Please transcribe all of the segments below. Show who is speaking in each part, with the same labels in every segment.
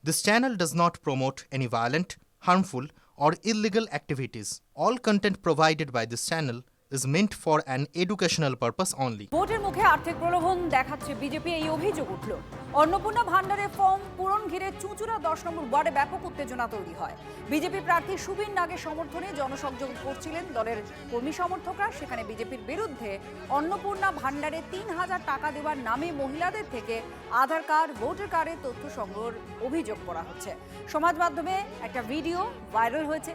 Speaker 1: This channel does not promote any violent, harmful, or illegal activities. All content provided by this channel is meant for an educational purpose only.
Speaker 2: ভোটের মুখে আর্থিক প্রলোভন দেখাচ্ছে BJP, এই অভিযোগ উঠল। অন্নপূর্ণা ভান্ডারের ফর্ম পূরণ ঘিরে চুঁচুড়া 10 নম্বর ওয়ার্ডে ব্যাপক উত্তেজনা তৈরি হয়। বিজেপি প্রার্থী সুবীর নাগের সমর্থনে জনসংযোগ করছিলেন দলের কর্মী সমর্থকরা। সেখানে বিজেপির বিরুদ্ধে অন্নপূর্ণা ভান্ডারে 3000 টাকা দেওয়ার নামে মহিলাদের থেকে আধার কার্ড, ভোটার কার্ডের তথ্য সংগ্রহের অভিযোগ করা হচ্ছে। সমাজ মাধ্যমে একটা ভিডিও ভাইরাল হয়েছে।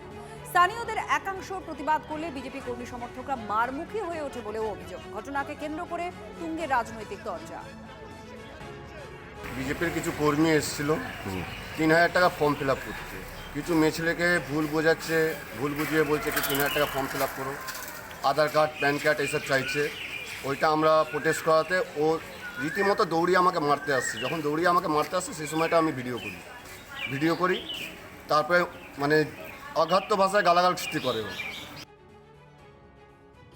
Speaker 2: স্থানীয়দের একাংশ প্রতিবাদ করলে বিজেপি কর্মী সমর্থকরা মারমুখী হয়ে ওঠে বলেও অভিযোগ। ঘটনাকে কেন্দ্র করে তুঙ্গে রাজনৈতিক তরজা।
Speaker 3: বিজেপির কিছু কর্মী এসেছিল 3000 টাকা ফর্ম ফিল আপ করতে। কিছু মেয়ে ছেলেকে ভুল বোঝাচ্ছে, ভুল বুঝিয়ে বলছে কি 3000 টাকা ফর্ম ফিল আপ করো, আধার কার্ড, প্যান কার্ড এইসব চাইছে। ওইটা আমরা প্রোটেস্ট করাতে ও রীতিমতো দৌড়িয়ে আমাকে মারতে আসছে। যখন দৌড়িয়ে আমাকে মারতে আসছে সেই সময়টা আমি ভিডিও করি। তারপরে মানে অঘাত্য ভাষায় গালাগাল সৃষ্টি করে।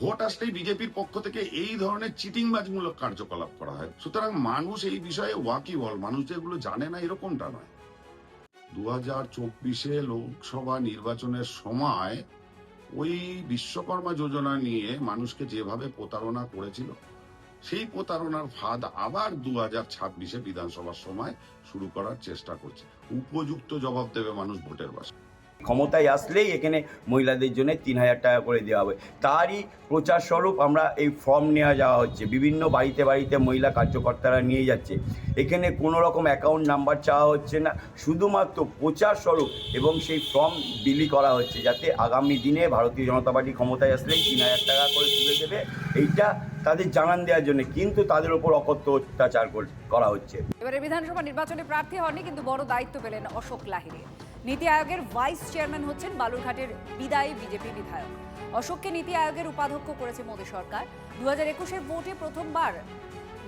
Speaker 4: ভোট আসলেই বিজেপির পক্ষ থেকে এই ধরনের চিটিংবাজমূলক কার্যকলাপ করা হয়। সুতরাং মানুষ এই বিষয়ে ওয়াকিবল, মানুষ যেগুলো জানে না এরকমটা নয়। 2024 লোকসভা নির্বাচনের সময় ওই বিশ্বকর্মা যোজনা নিয়ে মানুষকে যেভাবে প্রতারণা করেছিল, সেই প্রতারণার ফাঁদ আবার 2026 বিধানসভার সময় শুরু করার চেষ্টা করছে। উপযুক্ত জবাব দেবে মানুষ ভোটের বাসে।
Speaker 5: ক্ষমতায় আসলেই এখানে মহিলাদের জন্য 3000 টাকা করে দেওয়া হবে। তারই প্রচার স্বরূপ আমরা এই ফর্ম নেওয়া যাওয়া হচ্ছে। বিভিন্ন বাড়িতে বাড়িতে মহিলা কার্যকর্তারা নিয়ে যাচ্ছে। এখানে কোনো রকম অ্যাকাউন্ট নাম্বার চাওয়া হচ্ছে না, শুধুমাত্র প্রচার স্বরূপ এবং সেই ফর্ম বিলি করা হচ্ছে, যাতে আগামী দিনে ভারতীয় জনতা পার্টি ক্ষমতায় আসলেই 3000 টাকা করে তুলে দেবে, এইটা তাদের জানান দেওয়ার জন্য। কিন্তু তাদের উপর অকথ্য অত্যাচার করা হচ্ছে।
Speaker 2: এবারে বিধানসভা নির্বাচনে প্রার্থী হননি, কিন্তু বড় দায়িত্ব পেলেন অশোক লাহিড়ী। নীতি আয়োগের ভাইস চেয়ারম্যান হচ্ছেন বালুরঘাটের বিদায়ী বিজেপি বিধায়ক। অশোককে নীতি আয়োগের উপাধ্যক্ষ করেছে মোদী সরকার। 2021 ভোটে প্রথমবার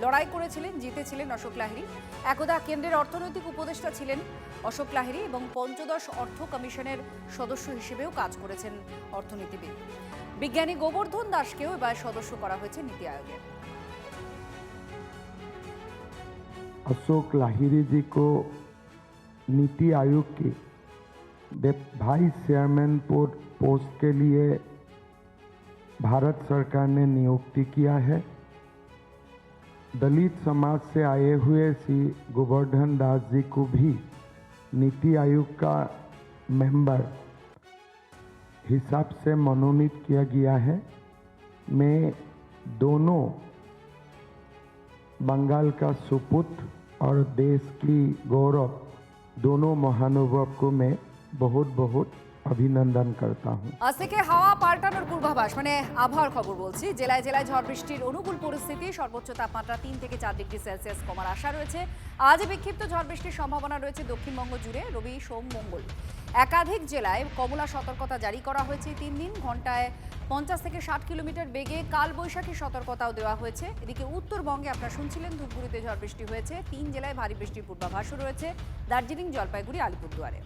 Speaker 2: লড়াই করেছিলেন, জিতেছিলেন অশোক লাহিড়ী। একদা কেন্দ্রের অর্থনৈতিক উপদেষ্টা ছিলেন অশোক লাহিড়ী এবং পঞ্চদশ অর্থ কমিশনের সদস্য হিসেবেও কাজ করেছেন অর্থনীতিবিদ। বিজ্ঞানী গোবর্ধন দাসকেও এবার সদস্য করা হয়েছে নীতি আয়োগে।
Speaker 6: अशोक लाहिड़ी जी को नीति आयोग के वाइस चेयरमैन पोस्ट के लिए भारत सरकार ने नियुक्ति किया है। दलित समाज से आए हुए श्री गोवर्धन दास जी को भी नीति आयोग का मेंबर हिसाब से मनोनीत किया गया है। मैं दोनों बंगाल का सुपुत्र और देश की गौरव दोनों महानुभाव को मैं बहुत बहुत অভিনন্দন করতা হুঁ।
Speaker 2: আজ থেকে হাওয়া পাল্টানোর পূর্বাভাস, মানে আবহাওয়ার খবর বলছি। জেলায় জেলায় ঝড় বৃষ্টির অনুকূল পরিস্থিতি। সর্বোচ্চ তাপমাত্রা 3 থেকে 4 ডিগ্রি সেলসিয়াস কমার আশা রয়েছে। আজ বিক্ষিপ্ত ঝড় বৃষ্টির সম্ভাবনা রয়েছে দক্ষিণবঙ্গ জুড়ে। রবি, সোম, মঙ্গল একাধিক জেলায় কমলা সতর্কতা জারি করা হয়েছে 3 দিন। ঘন্টায় 50 থেকে 60 কিলোমিটার বেগে কালবৈশাখী সতর্কতাও দেওয়া হয়েছে। এদিকে উত্তরবঙ্গে আপনারা শুনছিলেন ধূপগুড়িতে ঝড় বৃষ্টি হয়েছে। 3 জেলায় ভারী বৃষ্টির পূর্বাভাসও রয়েছে, দার্জিলিং, জলপাইগুড়ি, আলিপুরদুয়ারে।